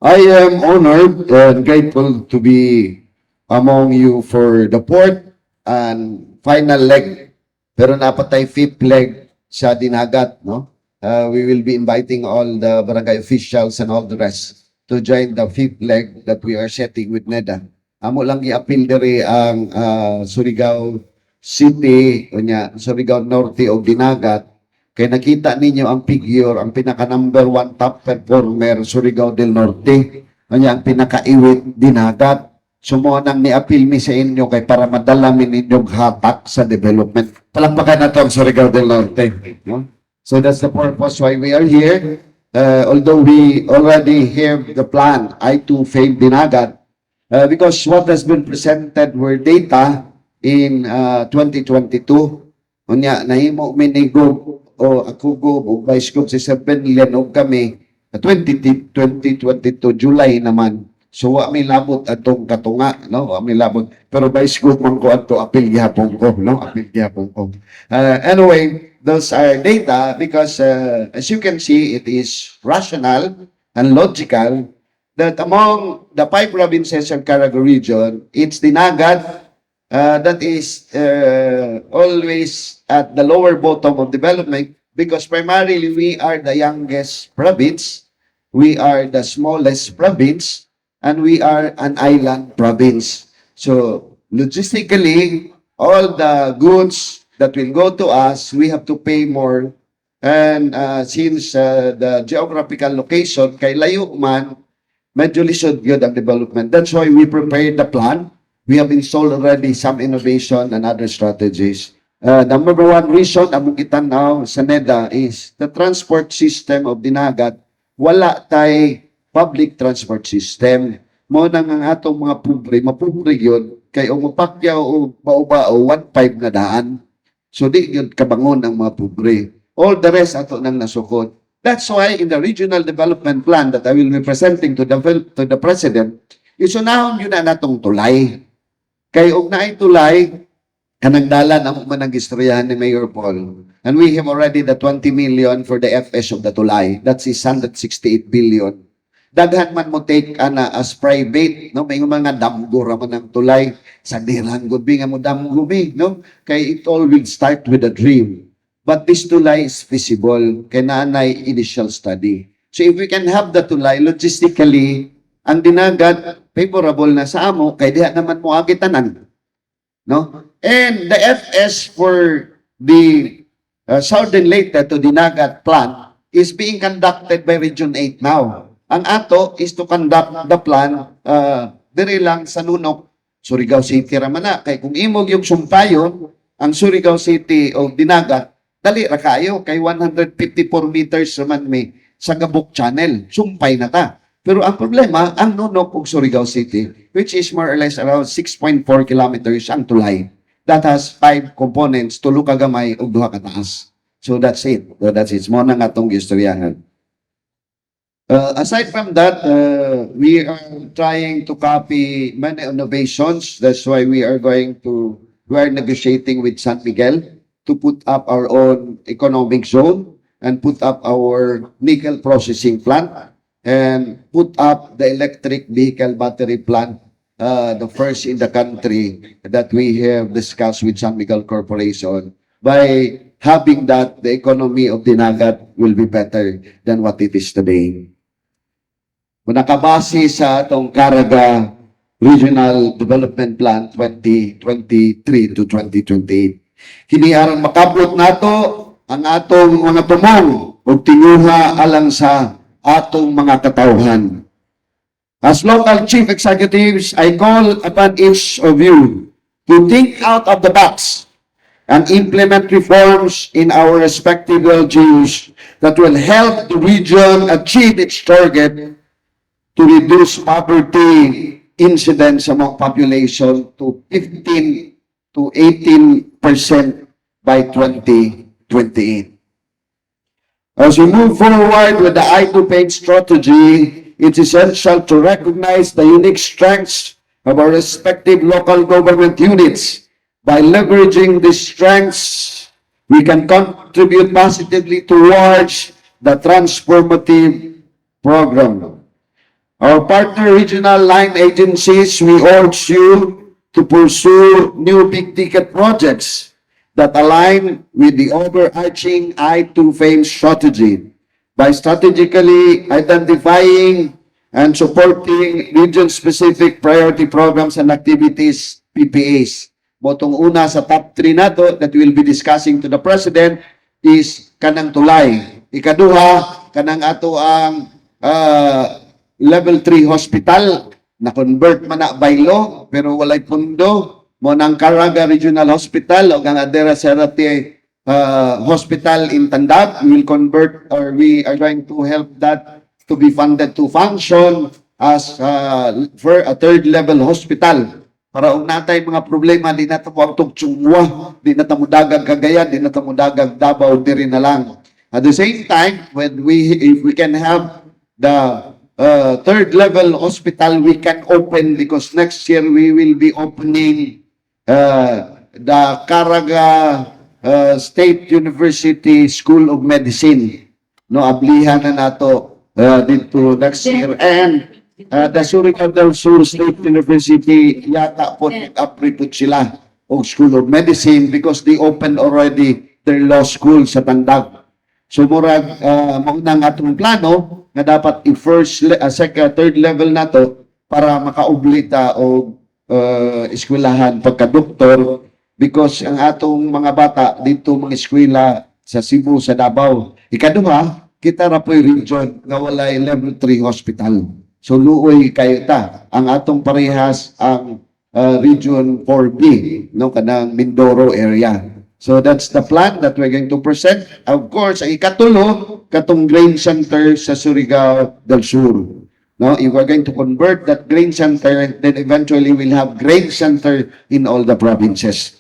I am honored and grateful to be among you for the fourth and final leg. Pero napatay fifth leg sa Dinagat, no? We will be inviting all the barangay officials and all the rest to join the fifth leg that we are setting with NEDA. Amo lang i-appeal diri ang Surigao City, Surigao Norte o Dinagat. Kaya nakita ninyo ang figure, ang pinaka-number 1 top performer, Surigao del Norte. Ang pinaka-iwit, Dinagat. Sumuha nang ni-appeal mi sa inyo kay para madala mi ninyong hatak sa development. Palakpakan na ito ang Surigao del Norte. No? So that's the purpose why we are here. Although we already have the plan, I2 Fame Dinagat, because what has been presented were data in 2022. Unya, nahimo minigo o ako go o vice group si 7 million o kami 2022 July naman. So wa mi labot atong katunga, no? Wa mi labot. Pero vice group man ko ato apil gihapon ko, no? Apil gihapon ko. Anyway, those are data because as you can see, it is rational and logical that among the 5 provinces of Caraga region, it's Dinagat that is always at the lower bottom of development because primarily we are the youngest province, we are the smallest province, and we are an island province. So logistically, all the goods that will go to us, we have to pay more. And since the geographical location, kay layo man, medyo lisod yun ang development. That's why we prepared the plan. We have installed already some innovation and other strategies. Number 1 reason, among itanaw sa NEDA is the transport system of Dinagat. Wala tay public transport system. Mo nang ang atong mga pobre, mapobre yun, kay umupakyaw o bao-bao, 1.5 na daan. So di yun kabangon ang mga pobre. All the rest ato nang nasukod. That's why in the regional development plan that I will be presenting to the President, isunahon yun na natong tulay. Kay og naay tulay, kanang dalan ang manag-istoryahan ni Mayor Paul. And we have already the 20 million for the FS of the tulay. That's 168 billion. Daghan man mo take ana as private, no? May mga damgo raman ng tulay. Sa dirang gubi nga mo damgo bi, no? Kay it all will start with a dream. But this tulay is feasible. Kay naanay initial study. So if we can have the tulay, logistically, ang Dinagat, favorable na sa amo, kay diha naman mo agitanan. No? And the FS for the Southern Leyte to Dinagat plan is being conducted by Region 8 now. Ang ato is to conduct the plan diri lang sa Nunok, Surigao City raman na. Kay kung imog yung sumpayon, ang Surigao City o Dinagat, dali ra kayo kay 154 meters raman may sa Gabok Channel. Sumpay na ta. Pero ang problema, ang Nunok ug Surigao City, which is more or less around 6.4 kilometers ang tulay. That has 5 components, tulo ka gamay ug duha ka taas. So that's it. So that's it. Mo nang atong istoryahan. Aside from that, we are trying to copy many innovations. That's why we are negotiating with San Miguel to put up our own economic zone and put up our nickel processing plant and put up the electric vehicle battery plant, the first in the country that we have discussed with San Miguel Corporation. By having that, the economy of Dinagat will be better than what it is today. Kung nakabase sa atong Caraga Regional Development Plan 2023 to 2028, kini aron makabot nato ang atong mga tumong ug tinuha alang sa atong mga katawhan. As local chief executives, I call upon each of you to think out of the box and implement reforms in our respective LGUs that will help the region achieve its target to reduce poverty incidence among population to 15 to 18% by 2028. As we move forward with the I2PAID strategy, it's essential to recognize the unique strengths of our respective local government units. By leveraging these strengths, we can contribute positively towards the transformative program. Our partner regional line agencies, we urge you to pursue new big-ticket projects that align with the overarching I2 FAME strategy by strategically identifying and supporting region-specific priority programs and activities, PPAs. Motong una sa top 3 nato that we'll be discussing to the President is kanang tulay. Ikaduha, kanang ato ang level 3 hospital na convert man na by law pero walay pundo mo ng Caraga Regional Hospital o ang Adera Serrate Hospital in Tandag. We will convert or we are going to help that to be funded to function as for a third level hospital. Para kung natay mga problema, di na tamo tsungwa, di na tamo dagang Cagayan, di na tamo dagang Davao, diri na lang. At the same time, if we can have the third level hospital, we can open because next year we will be opening the Caraga State University School of Medicine. No, ablihan na nato dito next year. And the Surigao del Sur State University, yata po nag-approve sila o School of Medicine because they opened already their law school sa Tandag. So, murag, maunang atong plano na dapat third level na to para makaublita o eskwelahan pagka-doktor because ang atong mga bata dito mga eskwela sa Cebu, sa Davao. Ikaduha, kita ra po'y region nga walay level 3 hospital. So luoy kayo ta. Ang atong parehas ang region 4B, no, kanang Mindoro area. So that's the plan that we're going to present. Of course, ang ikatulo, katong grain center sa Surigao del Sur. No, if we're going to convert that grain center, then eventually we'll have grain center in all the provinces.